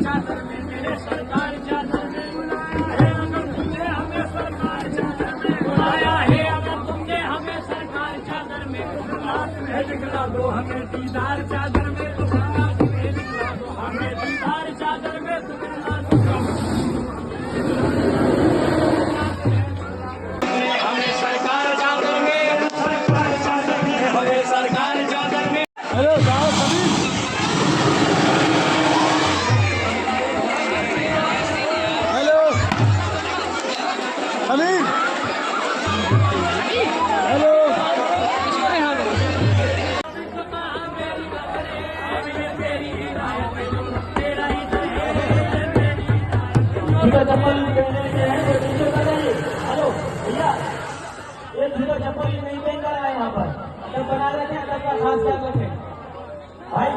چادر میں میرے سرکار چادر میں بلایا ہے اگر تم نے ہمیں سرکار چادر میں بلایا ہے اگر تم نے ہمیں سرکار چادر میں رات میں دکھلا دو ہمیں دیدار چادر میں رات میں دکھلا دو ہمیں دیدار چادر میں ہمیں سرکار چادر میں سرکار چادر میں ہمیں سرکار چادر میں امین ہیلو چپل ہلو بھیا یہ چپل نہیں پہن کر آئے یہاں پر اگر بنا رہے تھے ادب کا خاص خیال رکھیں بھائی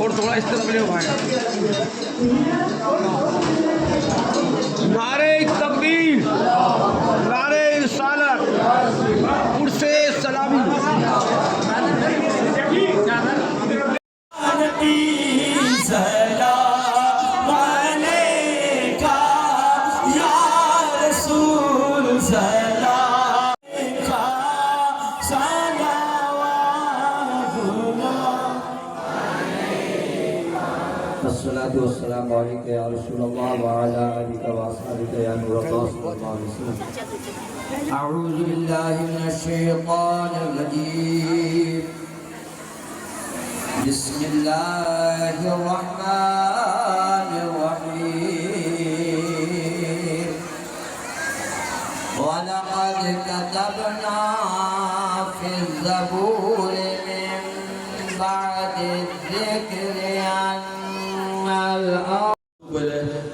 اور تھوڑا اس طرف لے بھائی نعرہ تکبیر نعرہ رسالت عرص سلامی الصلاة والسلام عليك يا رسول الله وعلى آلك وأصحابك يا نور الله صلى الله عليه وسلم. أعوذ بالله من الشيطان الرجيم. بسم الله الرحمن الرحيم. كتبنا في الزبور من بعد الذكر أن الأرض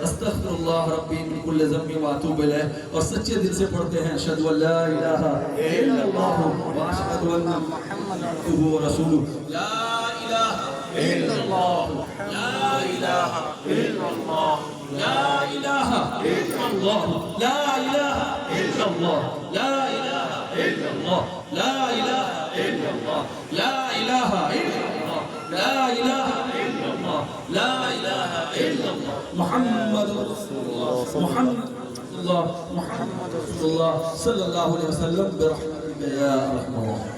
استغفر اللہ ربی من کل ذنب واتوب الیہ. اور سچے دل سے پڑھتے ہیں اشہد ان لا الہ الا اللہ واشہد ان محمدا عبدہ ورسولہ. لا الہ الا اللہ لا الہ الا اللہ لا الہ الا اللہ لا الہ الا اللہ لا الہ الا اللہ لا الہ الا اللہ لا الہ الا اللہ لا الہ الا اللہ لا الہ الا اللہ محمد رسول اللہ محمد اللہ محمد رسول اللہ صلی اللہ علیہ وسلم برحمتک یا ارحم الراحمین.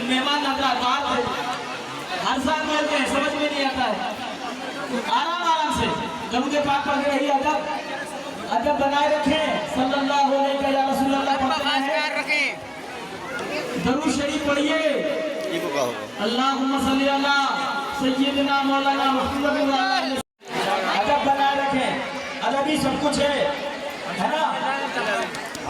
مہمان حضرات بات ہر سال ملتے ہیں سمجھ میں نہیں آتا ہے. آرام سے درود پاک پڑھ رہی ادب ادب بنائے رکھیں. صلی اللہ علیہ یا رسول اللہ پڑھتے ہیں. درود شریف پڑھیے. اللہم صلی علی سیدنا مولانا محمد ادب بنائے رکھیں. ادب ہی سب کچھ ہے نا.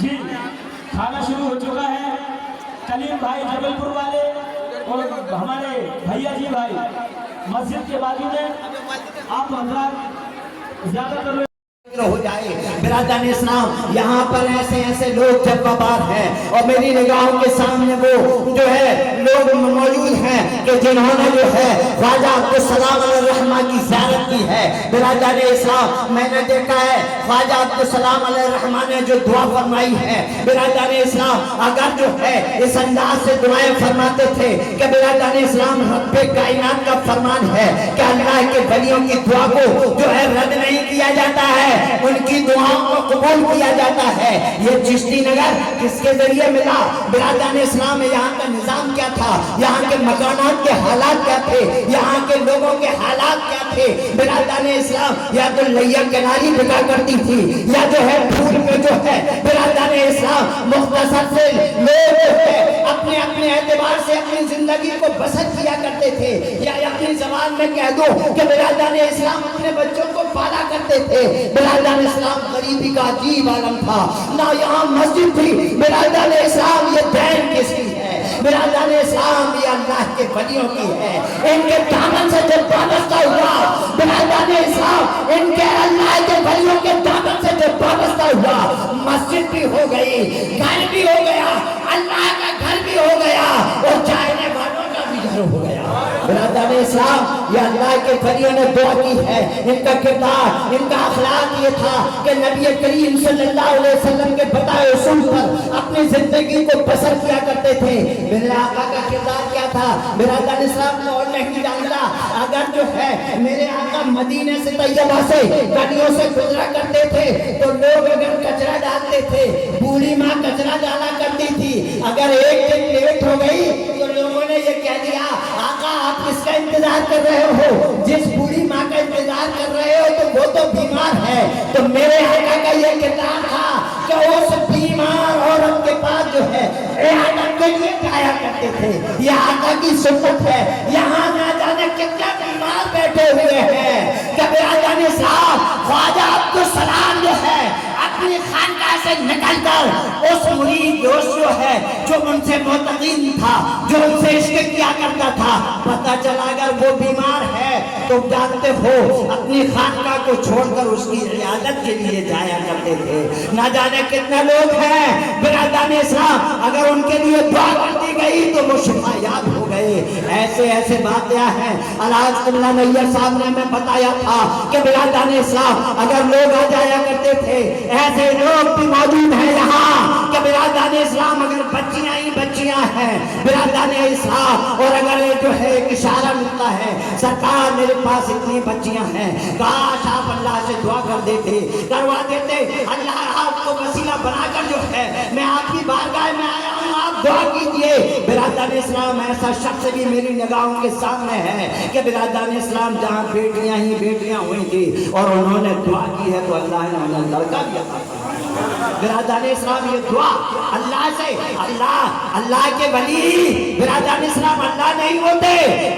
جی کھانا شروع ہو چکا ہے. کلیم بھائی جبل پور والے اور ہمارے بھیا جی بھائی مسجد کے بازو میں آپ حضرات زیادہ تر ہو جائے. برادران اسلام یہاں پر ایسے ایسے لوگ جب وبار ہیں اور میری نگاہوں کے سامنے وہ جو ہے لوگ موجود ہیں کہ جنہوں نے جو ہے خواجہ عبدالسلام علیہ الرحمہ کی زیارت کی ہے. برادران اسلام میں نے دیکھا ہے خواجہ عبدالسلام علیہ الرحمہ نے جو دعا فرمائی ہے. برادران اسلام اگر جو ہے اس انداز سے دعائیں فرماتے تھے کہ برادران اسلام رب کائنات کا فرمان ہے کہ اللہ کے ولیوں کی دعا کو جو ہے رد نہیں کیا جاتا ہے, ان کی دعاؤں کو قبول کیا جاتا ہے. یہ چشتی نگر کس کے ذریعے ملا؟ برادران اسلام یہاں کا نظام کیا تھا, یہاں کے مکانات کے حالات کیا تھے, یہاں کے لوگوں کے حالات کیا تھے. برادران اسلام یا تو لیا کناری بکا کرتی تھی یا جو ہے پھول میں جو ہے برادران اسلام مختصر سے لوگ جو ہے اپنے اپنے اعتبار سے اپنی زندگی کو بسر کیا کرتے تھے. یا اپنی زبان میں کہہ دو کہ برادران اسلام اپنے بچوں کو پالا کرتے تھے. برادران اسلام غریبی کا عجیب عالم تھا. نہ یہاں مسجد تھی. برادران اسلام یہ دین کس کی ہے؟ برادران اسلام یہ اللہ کے ولیوں کی ہے. ان کے دامن سے جب وابستہ ہوا برادران اسلام, ان کے اللہ کے ولیوں کے دامن سے جب وابستہ ہوا, مسجد بھی ہو گئی, گھر بھی ہو گیا, اللہ کا گھر بھی ہو گیا اور چاہنے والوں کا بھی گھر ہو گیا. برادران اسلام یہ اللہ کے ولیوں نے دعا کی ہے. ان کا کردار, ان کا اخلاق یہ تھا کہ نبی کریم صلی اللہ علیہ وسلم کے بتائے اصول پر اپنی زندگی کو بسر کیا کرتے تھے. میرے آقا کا کردار کیا تھا برادران اسلام کو اور نہیں جانتا. اگر جو ہے میرے آقا مدینے سے طیبہ سے گلیوں سے گزرا کرتے تھے تو لوگ اگر کچرا ڈالتے تھے, بوڑھی ماں کچرا ڈالا کرتی تھی, اگر ایک دن لیٹ ہو گئی تو لوگوں نے یہ کہہ دیا آقا آپ کس کا انتظار کر رہے ہو؟ جس بوڑھی ماں کا انتظار کر رہے ہو تو وہ تو بیمار ہے. تو میرے آقا کا یہ کردار تھا کہ اس بیمار عورت کے پاس جو ہے عیادت کے لیے جایا کرتے تھے. یہ آقا کی سنت ہے. یہاں نہ جانے کتنے بیمار بیٹھے ہوئے ہیں کہ برادران اسلام خواجہ عبدالسلام جو ہے اپنی خانقاہ سے نکل کر اس مرید دوست جو ہے جو ان سے معتقین تھا, جو ان سے عشق کیا کرتا تھا, پتہ چلا اگر وہ بیمار ہے تو جانتے ہو اپنی خانقاہ کو چھوڑ کر اس کی عیادت کے لیے جایا کرتے تھے. نہ جانے کتنے لوگ ہیں برادران اسلام اگر ان کے لیے دعا کر دی گئی تو وہ شفا یاب ہو گئے. ایسے ایسے واقعہ ہیں. الحاج قبلہ نیّر صاحب نے ہمیں بتایا تھا کہ برادران اسلام اگر لوگ آ جایا کرتے تھے, ایسے لوگ بھی موجود ہیں یہاں کہ برادران اسلام اگر بچیاں ہی بچیاں ہیں برادران اسلام, اور اگر جو ہے ایک اشارہ ملتا ہے سرکار میرے پاس اتنی بچیاں ہیں, کاش آپ اللہ سے دعا کر دیتے, کروا دیتے. اللہ آپ کو وسیلہ بنا کر جو ہے میں آپ کی بارگاہ میں آیا ہوں, آپ آپ دعا کیجئے برادران اسلام ایسا شخص بھی میری نگاہوں کے سامنے ہے کہ برادران اسلام جہاں بیٹیاں ہی بیٹیاں ہوئی تھی اور انہوں نے دعا کی ہے تو اللہ نے انہیں لڑکا بھی عطا فرمایا۔ برادران اسلام یہ دعا اللہ سے، اللہ کے ولی برادران اسلام اللہ نہیں ہوتے،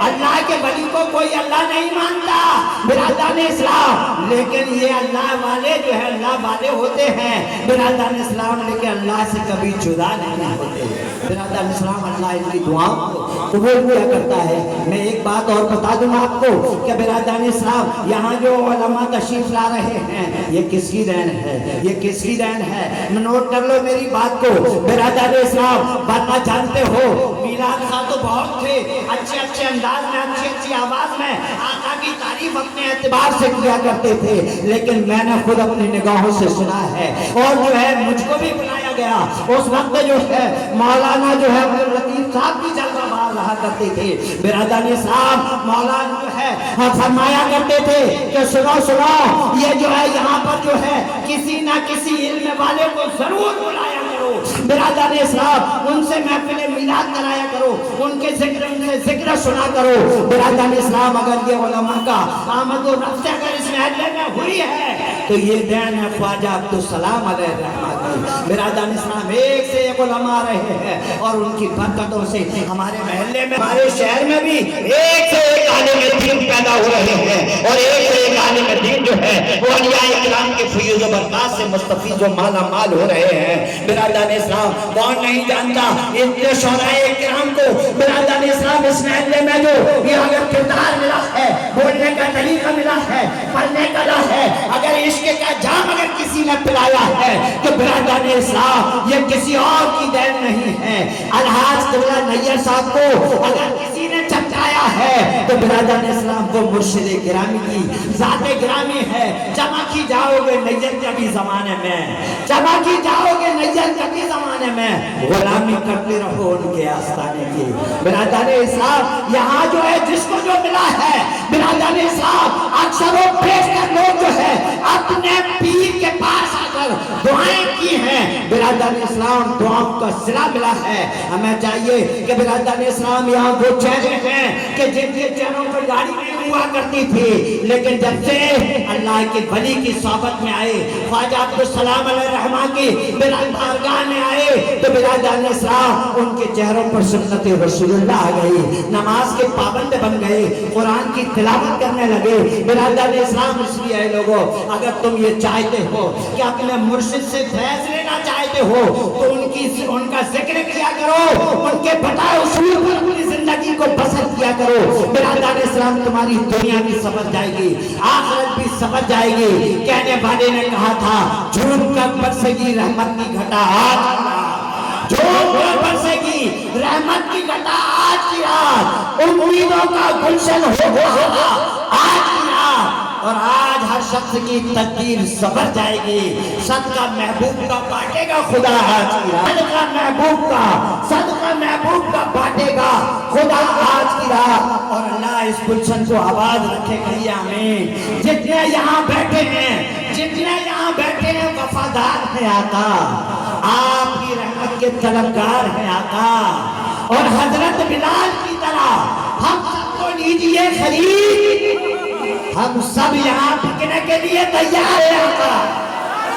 اللہ کے ولی کو کوئی اللہ نہیں مانتا برادران اسلام، لیکن یہ اللہ والے جو ہے اللہ والے ہوتے ہیں برادران اسلام، لیکن اللہ سے کبھی جدا نہیں ہوتے برادران اسلام۔ اللہ ان کی دعاؤں کو قبول کیا کرتا ہے۔ میں ایک بات اور بتا دوں آپ کو کہ برادران اسلام یہاں جو علماء تشریف لا رہے ہیں یہ کس کی دین ہے، یہ کس کی دین ہے؟ نوٹ کر لو میری بات کو برادران اسلام، ورنہ جانتے ہو میلاد خواہ تو بہت تھے، اچھے انداز میں اچھی آواز میں آقا کی تعریف اپنے اعتبار سے کیا کرتے تھے، لیکن میں نے خود اپنی نگاہوں سے سنا ہے اور جو ہے مجھ کو بھی بلایا گیا۔ اس وقت جو ہے مولانا جو ہے عبداللطیف صاحب بھی جلوہ باز رہا کرتے تھے برادران اسلام۔ مولانا جو ہے فرمایا کرتے تھے کہ سنو یہ جو ہے یہاں پر جو ہے کسی نہ کسی علم والے کو ضرور بلایا کرو برادران اسلام، ان سے محفل میلاد کرایا کرو، ان کے ذکر سنا کرو برادران اسلام۔ اگر یہ علماء کا آمد و رفت اگر اس محلے میں ہوئی ہے تو یہ دین ہے خواجہ عبدالسلام علیہ الرحمہ کی۔ برادران اسلام ایک سے ایک علماء رہے ہیں اور ان کی برکتوں سے ہمارے محلے میں ہمارے شہر میں بھی ایک سے ایک عالم دین پیدا ہو رہے ہیں اور ایک سے ایک عالم دین جو ہے وہ اولیاء اکرام کے فیض و برکات سے مستفیض و مالا مال ہو رہے ہیں برادران اسلام۔ کون نہیں جانتا اتنے شعراء اکرام کو برادران اسلام اس محلے میں جو یہ اگر کردار ملا ہے، بولنے کا طریقہ ملا ہے، پڑھنے کا لا ہے، اگر عشق کا جام اگر کسی نے پلایا ہے تو برادران اسلام یہ کسی اور کی دین نہیں ہے۔ الحاج قبلہ نیّر صاحب کو اگر کسی نے چمچایا ہے تو برادران اسلام کو مرشد گرامی کی ذات گرامی ہے۔ جمع کی جاؤ گے نیّر کبھی زمانے میں، جمع کی جاؤ گے نیّر کبھی زمانے میں، غلامی کرتے رہو ان کے آستانے کی برادران اسلام۔ یہاں جو ہے جس کو جو ملا ہے برادران اسلام، اکثر و بیشتر لوگ جو ہے اپنے پیر کے پاس آ کر دعائیں کی ہیں برادران اسلام، دعاؤں کا صلہ ملا ہے۔ ہمیں چاہیے کہ برادران اسلام یہاں وہ چہرے ہیں کہ جن کے چہروں پر گاڑی نہیں ہوا کرتی تھی، لیکن جب سے اللہ کے ولی کی صحبت میں آئے، خواجہ عبدالسلام علیہ الرحمہ کی بارگاہ میں آئے تو برادران اسلام ان کے چہروں پر سنت رسول اللہ آ گئی، نماز کے پابند بن گئے، قرآن کی تلاوت کرنے لگے برادران اسلام۔ اس لیے اے لوگوں، اگر تم یہ چاہتے ہو کہ اپنے مرشد سے فیض لینا چاہتے ہو تو ان کا ذکر کیا کرو، ان کے بتائے اصول پر اپنی زندگی کو بسر کیا کرو برادران اسلام۔ تمہاری دنیا بھی سمجھ جائے گی، آخرت بھی سمجھ جائے گی۔ کہنے والے نے کہا تھا جھوم کر برسے گی رحمت کی گھٹا آج، جھوم کر برسے گی رحمت کی گھٹا آج کی رات، امیدوں کا گلشن ہوگا آج کی رات، اور آج ہر شخص کی تقدیر سنور جائے گی۔ صدقہ محبوب کا بانٹے گا خدا آج کی رات، صدقہ محبوب کا بانٹے گا خدا آج کی رات، اور اللہ اس گلشن کو آباد رکھے گا آمین۔ جتنے یہاں بیٹھے ہیں وفادار ہیں آقا، آپ کی رحمت کے طلبگار ہیں آقا، اور حضرت بلال کی طرح ہم سب کو لیجئے خرید، ہم سب یہاں بکنے کے لیے تیار ہیں آقا،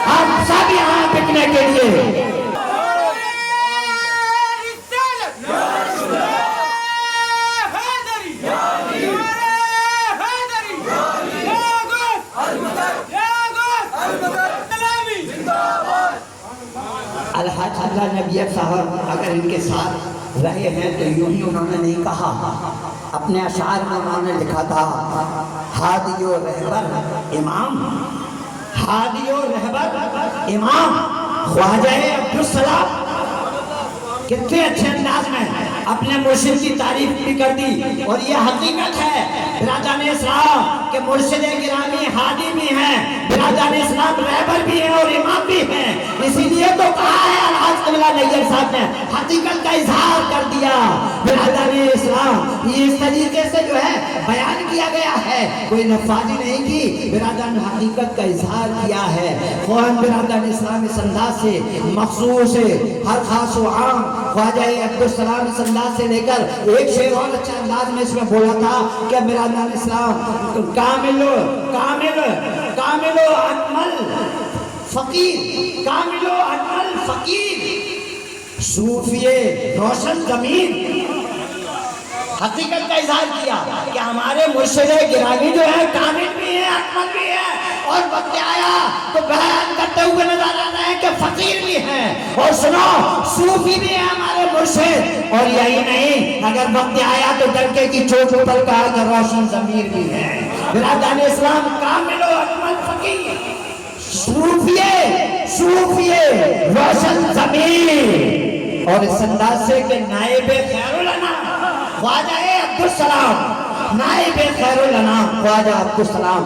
ہم سب یہاں بکنے کے لیے۔ الحاج اللہ نبی صاحب اگر ان کے ساتھ رہے ہیں تو یوں ہی انہوں نے نہیں کہا، اپنے اشعار میں انہوں نے لکھا تھا ہادی و رہبر امام، ہادی و رہبر امام خواجہ عبدالسلام۔ کتنے اچھے انداز میں اپنے مرشد کی تعریف بھی کر دی، اور یہ حقیقت ہے برادران اسلام کہ مرشد گرامی ہادی بھی ہیں، برادران اسلام رہبر بھی ہیں اور امام بھی ہیں۔ اسی لیے تو کہا ہے الحاج اللہ نیر صاحب نے حقیقت کا اظہار کر دیا. برادر اسلام یہ اس طریقے سے جو ہے بیان کیا گیا ہے, کوئی نفاذی نہیں کی, برادر نے حقیقت کا اظہار کیا ہے. خوان برادر اسلام اس انداز سے مخصوص ہر خاص و عام خواجہ عبدالسلام اس انداز سے لے کر ایک شعر اور اچھا انداز میں اس میں بولا تھا کہ برادر اسلام کامل و اکمل فقیر, کامل و اکمل فقیر, صوفی روشن ضمیر. حقیقت کا اظہار کیا کہ ہمارے مرشد گرامی جو ہے کامل بھی ہے, اکمل بھی ہے, اور وقت آیا تو بیان کرتے ہوئے نظر آ رہے ہیں کہ فقیر بھی ہیں, اور سنو صوفی بھی ہے ہمارے مرشد. اور یہی نہیں, اگر وقت آیا تو ڈنکے کی چوٹ پر کہا کہ روشن ضمیر بھی ہے. برادر اسلام کامل و اکمل فقیر, صوفی روشن ضمیر, اور اس انداز سے کہ نائب خیر الانام خواجہ عبدالسلام, نائب خیر الانام خواجہ عبدالسلام,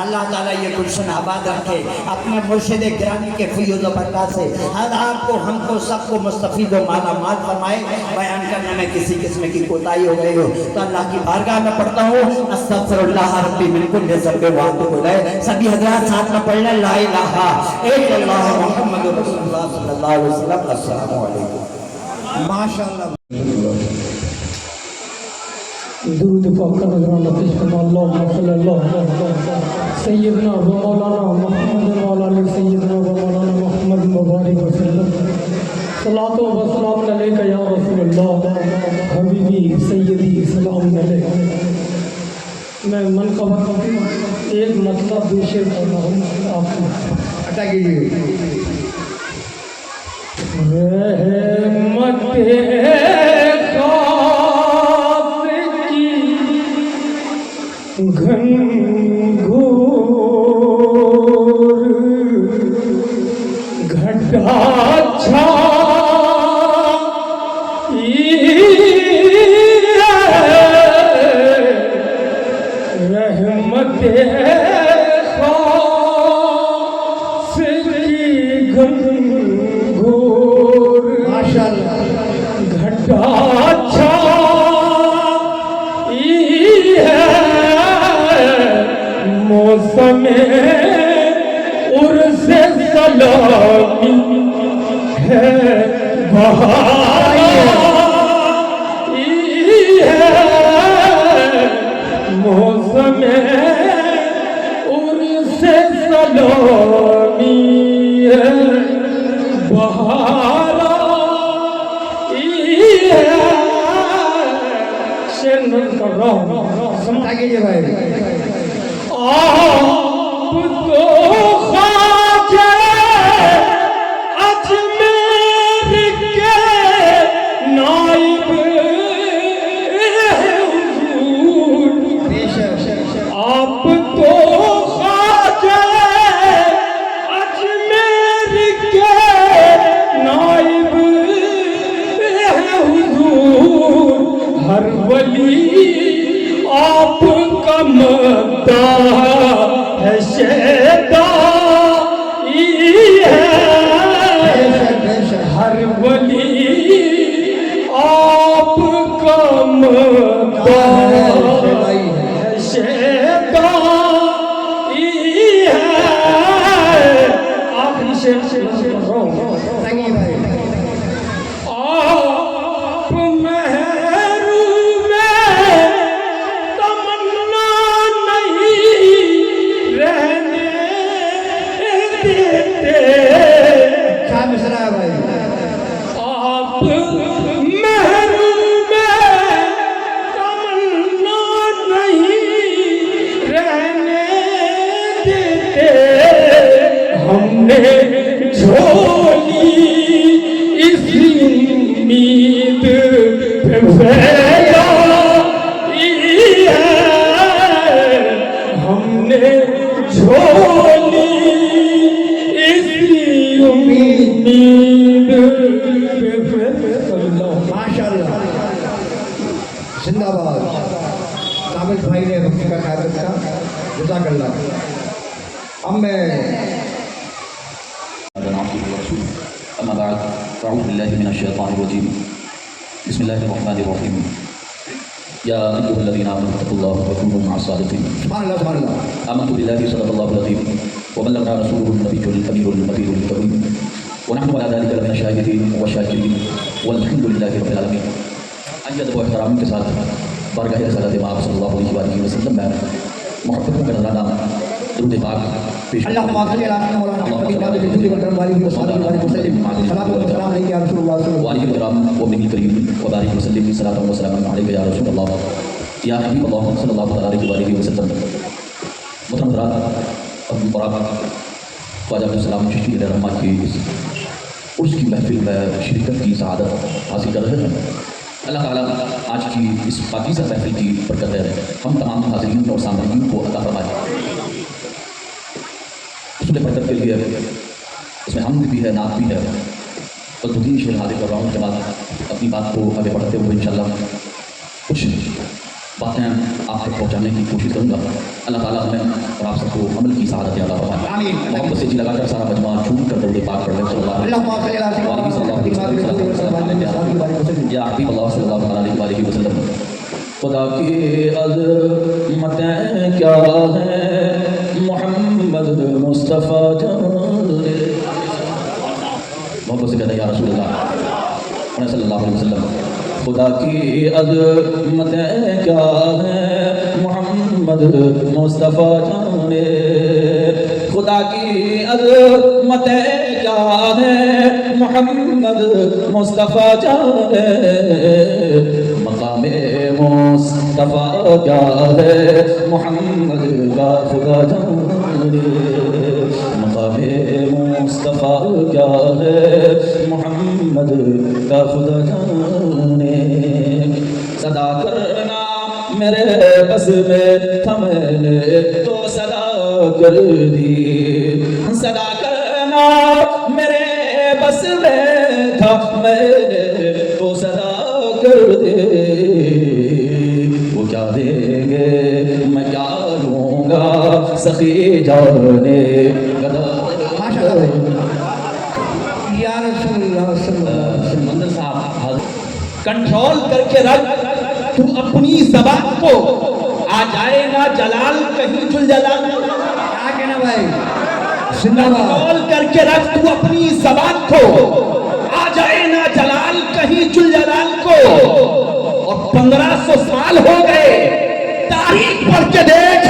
اللہ تعالیٰ یہ گلشن آباد رکھے اپنے مرشد گرامی کے فیض و برکات سے. آپ کو, ہم کو, سب کو مستفید و مالا مال فرمائے. بیان کرنے میں کسی قسم کی کوتاہی ہو گئی ہو تو اللہ کی بارگاہ میں پڑھتا ہوں استغفر اللہ ربی من کل ذنب واتوب الیہ. سبھی حضرات ساتھ میں پڑھ لیں لا الہ الا اللہ محمد رسول اللہ صلی اللہ علیہ وسلم. السلام علیکم. ماشاءاللہ. درود پاک کا نذرانہ پیش فرما. اللہم صلی اللہ سیدنا و مولانا محمد و علی سیدنا و مولانا محمد مبارک وسلم. صلاۃ و سلام علیک یا رسول اللہ حبیبی سیدی سلام علیک. میں منقبت ایک مطلب دو شعر پڑھ رہا ہوں آپ کو. عطا کیجیے. رحمت گھنگھور گھٹا رحمت خاص کی گھنگھور ماشاءاللہ. گھٹا موسم عرس سلامی ہے بہار موسم عرس سلامی ہے بہار شیر کر رہا ہوں. عطا کیجیے بھائی. آپ تو خواجہ اجمیر کے نائب حضور, آپ تو خواجہ اجمیر کے نائب حضور, ہر ولی آپ کا مداح ہے شیدا ہر ولی آپ کا مداح ہے شیدا. آپ سے آپ محروم تمنا نہیں رہنے دیتے. کیا مصرع ہے بھائی. آپ محروم تمنا نہیں رہنے دیتے. ہم نے جھولی اسی امید پہ پھیلائی ہے. ہم نے جھولی اسی امید پہ پھیلائی. ماشاءاللہ. زندہ باد. کامل بھائی نے وقت کا قیادت کا. جزاک اللہ. اب میں أما بعد أعوذ بالله من الشيطان الرجيم بسم الله الرحمن الرحيم يا أيها الذين آمنوا اتقوا الله وكونوا مع الصادقين سبحان اللہ سبحان اللہ. آمنت بالله صدق الله العظيم وبلغنا رسوله النبي الكبير النبي الكريم ونحن على ذلك لمن الشاهدين والشاكرين والحمد لله رب العالمين. ادب و احترام کے ساتھ بارگاہ رسالت مآب صلی اللہ علیہ وآلہ وسلم میں محبتوں کا نذرانہ درود پاک پیش کرتا ہوں. اللہم صلی علی سیدنا مولانا محمد وعلى آله وصحبه وسلم. صلاۃ و سلام علیک یا رسول اللہ صلی اللہ وعلیہ الکرام وابن الکریم وبارک وسلم صلاۃ و سلام علیک یا رسول اللہ یا حبیب اللہ صلی اللہ علیہ وآلہ وسلم. محترم حضرات، ابوالبراک خواجہ عبدالسلام چشتی علیہ الرحمہ کی عرس کی محفل میں شرکت کی سعادت حاصل کر رہے ہیں. اللہ تعالیٰ آج کی اس پاکیزہ محفل کی برکت ہے ہم تمام حاضرین اور سامعین کو عطا فرمائے. اس نے برکت کے لیے اس میں حمد بھی ہے، نعت بھی ہے. بس دو تین شعر حاضر کر رہا ہوں، کے بعد اپنی بات کو آگے بڑھتے ہوئے انشاءاللہ کچھ باتیں آپ تک پہنچانے کی کوشش کروں گا. اللہ تعالیٰ ہمیں اور آپ سب کو عمل کی سعادت عطا فرمائے. محبت سے جی لگا کر سارا مجموعہ جھوم کر درود پاک پڑھ لیں صلی اللہ علیہ وسلم. یا حبیب اللہ صلی اللہ علیہ وسلم. خدا کی عظمتیں کیا ہیں محمد مصطفیٰ جانے. محبت سے کہتے ہیں یا رسول اللہ صلی اللہ علیہ وسلم. خدا کی عظمتیں کیا ہیں محمد مصطفیٰ جانے. خدا کی عظمتیں کیا ہیں محمد مصطفیٰ جانے. مقام مصطفیٰ کیا ہے محمد کا خدا جانے. مقام مصطفیٰ کیا ہے محمد کا خدا جانے. صدا کرنا میرے بس میں تھا، میں نے تو صدا کر دی. صدا کرنا میرے بس میں تھا، میں نے تو صدا کر دی. وہ کیا دیں گے میں کیا لوں گا سخی جانے گدا. یا رسول اللہ صلی اللہ علیہ وسلم. منظر صاحب کنٹرول کر کے رکھ تو اپنی زبان کو، آ جائے نا جلال کہیں جل جلال. کیا کہنا بھائی؟ زندہ باد. کنٹرول کر کے رکھ تو اپنی زبان کو، آ جائے نا جلال کہیں جل جلال کو. اور 1500 سال ہو گئے تاریخ پڑھ کے دیکھ،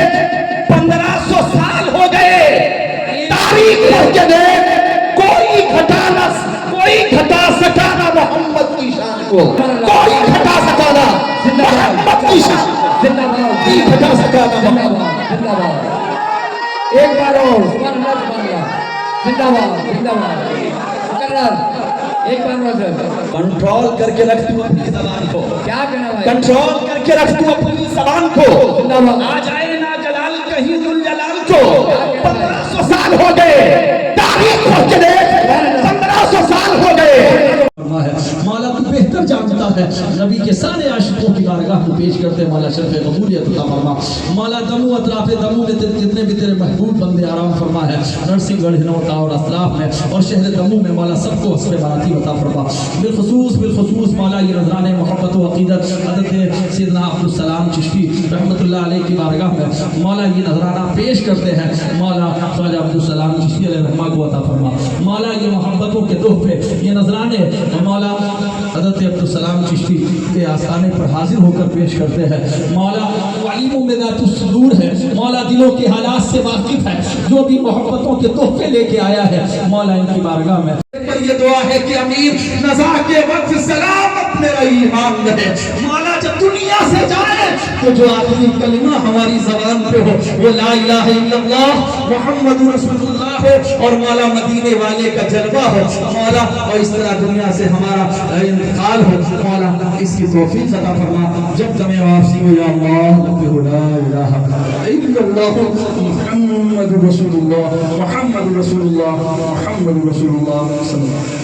1500 سال ہو گئے تاریخ پڑھ کے دیکھ. کوئی گھٹا سکا نہ محمد کی شان کو، کوئی گھٹا سکا نہ محمد کی شان. زندہ باد. کوئی گھٹا سکا نہ محمد. زندہ باد. ایک بار اور سبحان اللہ سبحان اللہ. زندہ باد زندہ باد. مقرر. ایک بار اور سر. کنٹرول کر کے رکھ تو اپنی زبان کو. کیا کہنا بھائی؟ کنٹرول کر کے رکھ تو اپنی زبان کو، زندہ باد. آ جائے نا جلال کہیں ذل جلال کو. 1500 سال ہو گئے تاریخ پڑھ کے دیکھ، 1500 سال ہو گئے. مولا تو بہتر جانتا ہے. نبی کے سارے عاشقوں کی بارگاہ کو پیش کرتے مولا شرف قبولیت عطا فرما. مولا دمو اطراف دمو میں جتنے بھی تیرے محبوب بندے آرام فرما ہے، نرسنگ گڑھ ہنوٹا اور اطراف میں اور شہر دمو میں مولا سب کو حسن باراتی عطا فرما. بالخصوص مولا یہ نذران محبت و عقیدت حضرت سیدنا عبدالسلام چشتی رحمۃ اللہ علیہ کی بارگاہ میں مولا یہ نذرانہ پیش کرتے ہیں. مولا خواجہ عبدالسلام چشتی علیہ الرحمہ کو عطا فرما. مولا یہ محبتوں کے تحفے، یہ نذرانے مولا حضرت عبدالسلام چشتی کے آستانے پر حاضر ہو کر پیش کرتے ہیں. مولا علیم میں ذات الصدور ہے، مولا دلوں کے حالات سے واقف ہے. جو بھی محبتوں کے تحفے لے کے آیا ہے مولا ان کی بارگاہ میں یہ دعا ہے کہ امیر نزا کے وقت سلامت میرا ایمان رہے. مولا جب دنیا سے جائے تو جو آخری کلمہ ہماری زبان پہ ہو وہ لا الہ الا اللہ محمد رسول اللہ ہو، اور مولا مدینے والے کا جلوہ ہو مولا، اور اس طرح دنیا سے ہمارا انتقال ہو مولا. اس کی توفیق عطا فرما. جب دم واپسی ہو یا اللہ لا الہ الا اللہ محمد رسول اللہ محمد رسول اللہ محمد رسول اللہ صلی اللہ علیہ وسلم.